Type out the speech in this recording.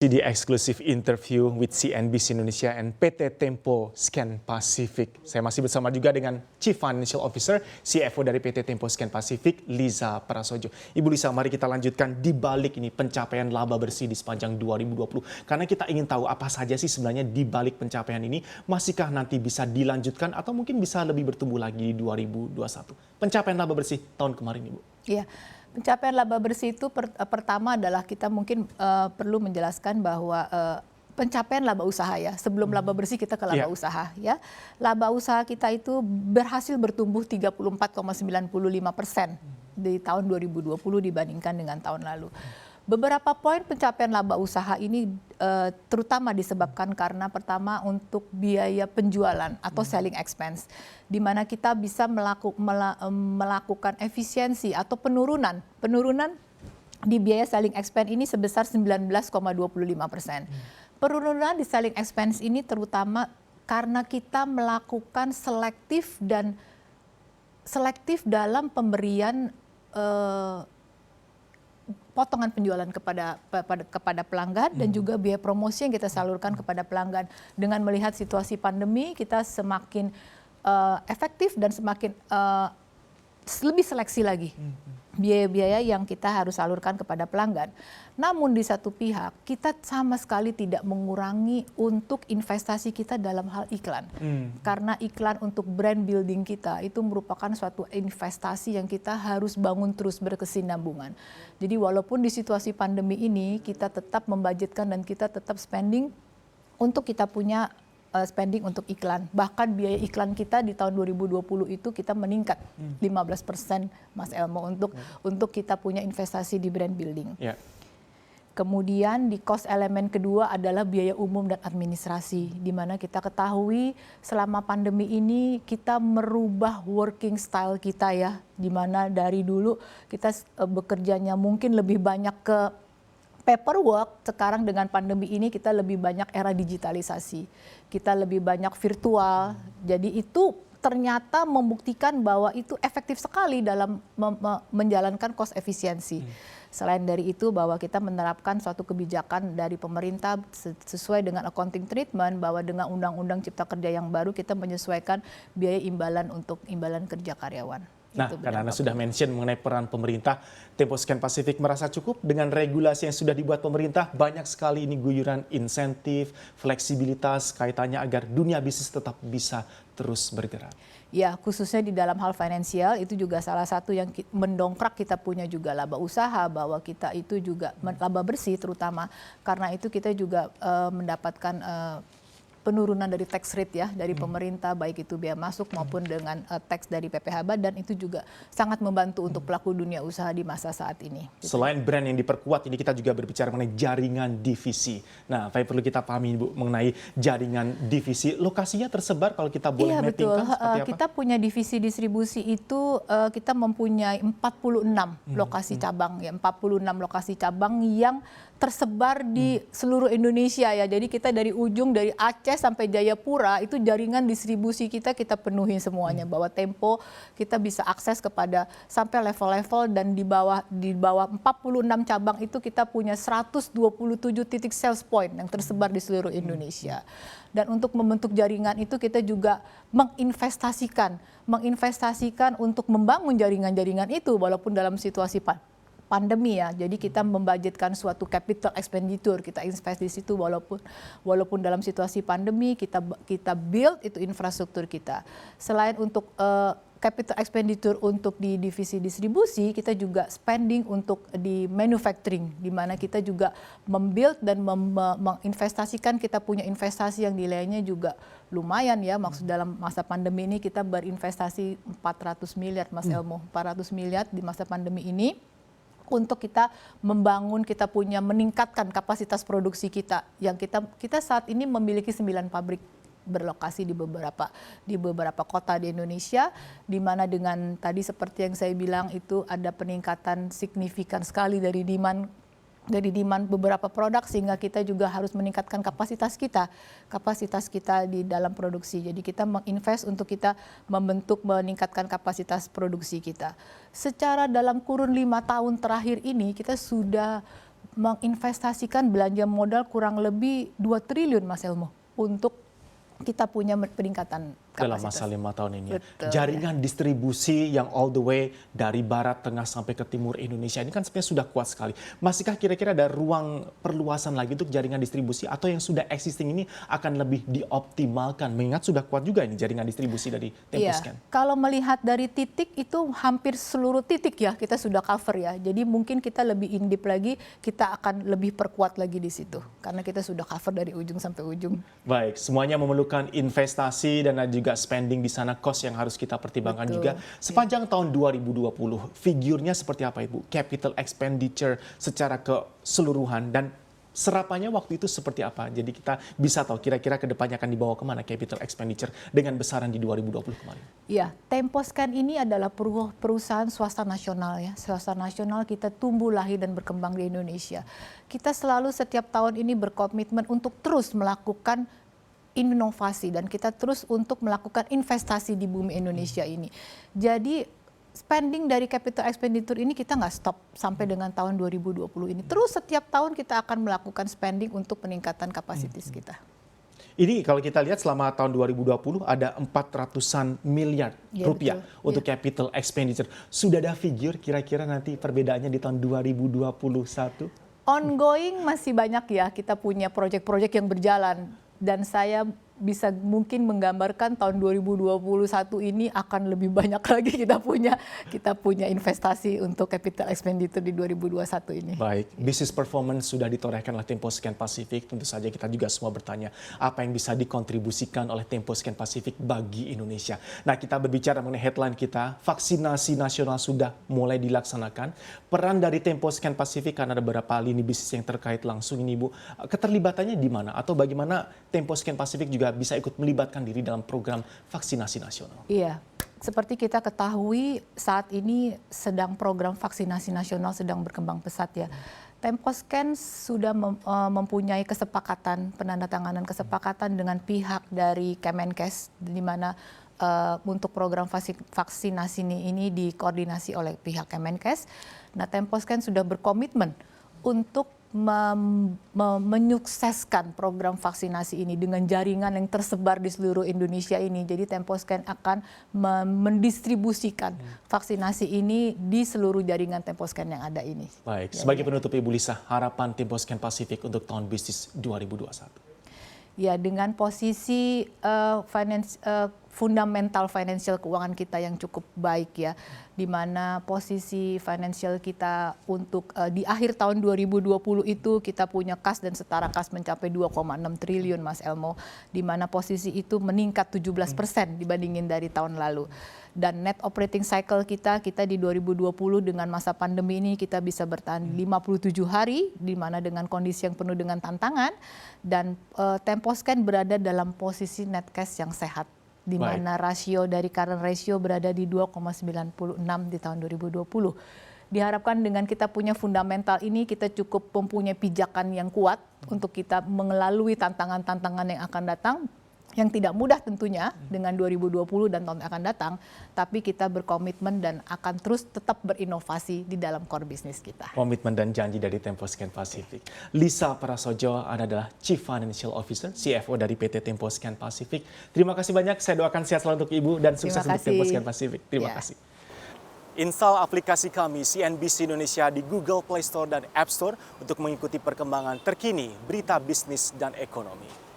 The exclusive interview with CNBC Indonesia and PT Tempo Scan Pacific. Saya masih bersama juga dengan Chief Financial Officer, CFO dari PT Tempo Scan Pacific, Liza Prasojo. Ibu Liza, mari kita lanjutkan di balik ini pencapaian laba bersih di sepanjang 2020. Karena kita ingin tahu apa saja sih sebenarnya di balik pencapaian ini, masihkah nanti bisa dilanjutkan atau mungkin bisa lebih bertumbuh lagi di 2021. Pencapaian laba bersih tahun kemarin, Ibu. Iya. Pencapaian laba bersih itu pertama adalah kita mungkin perlu menjelaskan bahwa pencapaian laba usaha ya. Sebelum laba bersih kita ke laba usaha ya. Laba usaha kita itu berhasil bertumbuh 34,95% di tahun 2020 dibandingkan dengan tahun lalu. Beberapa poin pencapaian laba usaha ini terutama disebabkan karena pertama untuk biaya penjualan atau selling expense, di mana kita bisa melakukan efisiensi atau penurunan di biaya selling expense ini sebesar 19,25%. Penurunan di selling expense ini terutama karena kita melakukan selektif dalam pemberian potongan penjualan kepada pelanggan dan juga biaya promosi yang kita salurkan kepada pelanggan. Dengan melihat situasi pandemi, kita semakin efektif dan semakin lebih seleksi lagi biaya-biaya yang kita harus salurkan kepada pelanggan. Namun di satu pihak kita sama sekali tidak mengurangi untuk investasi kita dalam hal iklan. Karena iklan untuk brand building kita itu merupakan suatu investasi yang kita harus bangun terus berkesinambungan. Jadi walaupun di situasi pandemi ini kita tetap membudgetkan dan kita tetap spending untuk kita punya spending untuk iklan. Bahkan biaya iklan kita di tahun 2020 itu kita meningkat 15%, Mas Elmo, untuk kita punya investasi di brand building. Yeah. Kemudian di cost elemen kedua adalah biaya umum dan administrasi, di mana kita ketahui selama pandemi ini kita merubah working style kita ya, di mana dari dulu kita bekerjanya mungkin lebih banyak ke paperwork, sekarang dengan pandemi ini kita lebih banyak era digitalisasi, kita lebih banyak virtual, jadi itu ternyata membuktikan bahwa itu efektif sekali dalam menjalankan cost efisiensi. Selain dari itu bahwa kita menerapkan suatu kebijakan dari pemerintah sesuai dengan accounting treatment, bahwa dengan Undang-Undang Cipta Kerja yang baru kita menyesuaikan biaya imbalan untuk imbalan kerja karyawan. Nah, karena Anda sudah mention mengenai peran pemerintah, Tempo Scan Pacific merasa cukup dengan regulasi yang sudah dibuat pemerintah. Banyak sekali ini guyuran insentif, fleksibilitas kaitannya agar dunia bisnis tetap bisa terus bergerak. Ya, khususnya di dalam hal finansial itu juga salah satu yang mendongkrak kita punya juga laba usaha, bahwa kita itu juga laba bersih terutama. Karena itu kita juga mendapatkan penurunan dari tax rate ya dari pemerintah, baik itu biaya masuk maupun dengan tax dari PPh Badan, itu juga sangat membantu untuk pelaku dunia usaha di masa saat ini. Selain brand yang diperkuat, ini kita juga berbicara mengenai jaringan divisi. Nah, apa yang perlu kita pahami, Bu, mengenai jaringan divisi? Lokasinya tersebar kalau kita boleh mappingkan seperti apa? Kita punya divisi distribusi itu kita mempunyai 46 lokasi cabang ya, 46 lokasi cabang yang tersebar di seluruh Indonesia ya. Jadi kita dari ujung dari Aceh sampai Jayapura itu jaringan distribusi kita penuhi semuanya, bahwa Tempo kita bisa akses kepada sampai level-level, dan di bawah 46 cabang itu kita punya 127 titik sales point yang tersebar di seluruh Indonesia. Dan untuk membentuk jaringan itu kita juga menginvestasikan untuk membangun jaringan-jaringan itu walaupun dalam situasi pandemi ya. Jadi kita membudgetkan suatu capital expenditure, kita invest di situ walaupun dalam situasi pandemi kita build itu infrastruktur kita. Selain untuk capital expenditure untuk di divisi distribusi, kita juga spending untuk di manufacturing, di mana kita juga membuild dan menginvestasikan, kita punya investasi yang nilainya juga lumayan ya. Maksud dalam masa pandemi ini kita berinvestasi 400 miliar Mas Elmo, 400 miliar di masa pandemi ini, untuk kita membangun, kita punya meningkatkan kapasitas produksi kita. Yang kita saat ini memiliki 9 pabrik berlokasi di beberapa kota di Indonesia, di mana dengan tadi seperti yang saya bilang itu ada peningkatan signifikan sekali dari demand beberapa produk, sehingga kita juga harus meningkatkan kapasitas kita di dalam produksi. Jadi kita menginvest untuk kita meningkatkan kapasitas produksi kita. Secara dalam kurun 5 tahun terakhir ini kita sudah menginvestasikan belanja modal kurang lebih 2 triliun Mas Elmo untuk kita punya peningkatan dalam kapasitas. masa 5 tahun ini. Betul, Jaringan distribusi yang all the way dari barat, tengah sampai ke timur Indonesia ini kan sebenarnya sudah kuat sekali. Masihkah kira-kira ada ruang perluasan lagi untuk jaringan distribusi atau yang sudah existing ini akan lebih dioptimalkan? Mengingat sudah kuat juga ini jaringan distribusi dari Temposcan. Kalau melihat dari titik itu hampir seluruh titik ya kita sudah cover ya. Jadi mungkin kita lebih in deep lagi, kita akan lebih perkuat lagi di situ. Karena kita sudah cover dari ujung sampai ujung. Baik, semuanya memerlukan investasi dan juga spending di sana, cost yang harus kita pertimbangkan juga. Sepanjang tahun 2020, figurnya seperti apa Ibu? Capital expenditure secara keseluruhan dan serapannya waktu itu seperti apa? Jadi kita bisa tahu kira-kira ke depannya akan dibawa kemana capital expenditure dengan besaran di 2020 kemarin. Ya, Temposcan ini adalah perusahaan swasta nasional ya. Swasta nasional kita tumbuh lahir dan berkembang di Indonesia. Kita selalu setiap tahun ini berkomitmen untuk terus melakukan inovasi dan kita terus untuk melakukan investasi di bumi Indonesia ini. Jadi spending dari capital expenditure ini kita nggak stop sampai dengan tahun 2020 ini. Terus setiap tahun kita akan melakukan spending untuk peningkatan kapasitas kita. Ini kalau kita lihat selama tahun 2020 ada 400-an miliar rupiah untuk capital expenditure. Sudah ada figure kira-kira nanti perbedaannya di tahun 2021? Ongoing masih banyak ya, kita punya proyek-proyek yang berjalan. Dan saya bisa mungkin menggambarkan tahun 2021 ini akan lebih banyak lagi kita punya investasi untuk capital expenditure di 2021 ini. Baik, business performance sudah ditorehkan oleh Temposcan Pacific. Tentu saja kita juga semua bertanya apa yang bisa dikontribusikan oleh Temposcan Pacific bagi Indonesia. Nah, kita berbicara mengenai headline kita, vaksinasi nasional sudah mulai dilaksanakan. Peran dari Temposcan Pacific karena ada beberapa lini bisnis yang terkait langsung ini Bu. Keterlibatannya di mana atau bagaimana Temposcan Pacific juga bisa ikut melibatkan diri dalam program vaksinasi nasional? Iya, seperti kita ketahui saat ini program vaksinasi nasional sedang berkembang pesat ya. Temposcan sudah mempunyai penandatanganan kesepakatan dengan pihak dari Kemenkes di mana untuk program vaksinasi ini dikoordinasi oleh pihak Kemenkes. Nah, Temposcan sudah berkomitmen untuk menyukseskan program vaksinasi ini dengan jaringan yang tersebar di seluruh Indonesia ini. Jadi Temposcan akan mendistribusikan vaksinasi ini di seluruh jaringan Temposcan yang ada ini. Baik, sebagai penutup Ibu Lisa, harapan Temposcan Pacific untuk tahun bisnis 2021. Ya, dengan posisi fundamental financial keuangan kita yang cukup baik ya, di mana posisi financial kita untuk di akhir tahun 2020 itu kita punya kas dan setara kas mencapai 2,6 triliun Mas Elmo, di mana posisi itu meningkat 17% dibandingin dari tahun lalu. Dan net operating cycle kita di 2020 dengan masa pandemi ini kita bisa bertahan 57 hari, di mana dengan kondisi yang penuh dengan tantangan, dan Temposcan berada dalam posisi net cash yang sehat, di mana rasio dari current ratio berada di 2,96 di tahun 2020. Diharapkan dengan kita punya fundamental ini, kita cukup mempunyai pijakan yang kuat untuk kita melalui tantangan-tantangan yang akan datang, yang tidak mudah tentunya dengan 2020 dan tahun yang akan datang, tapi kita berkomitmen dan akan terus tetap berinovasi di dalam core bisnis kita. Komitmen dan janji dari Temposcan Pacific. Lisa Prasojo adalah Chief Financial Officer, CFO dari PT Temposcan Pacific. Terima kasih banyak, saya doakan sehat selalu untuk Ibu dan sukses untuk Temposcan Pacific. Terima kasih. Install aplikasi kami CNBC Indonesia di Google Play Store dan App Store untuk mengikuti perkembangan terkini berita bisnis dan ekonomi.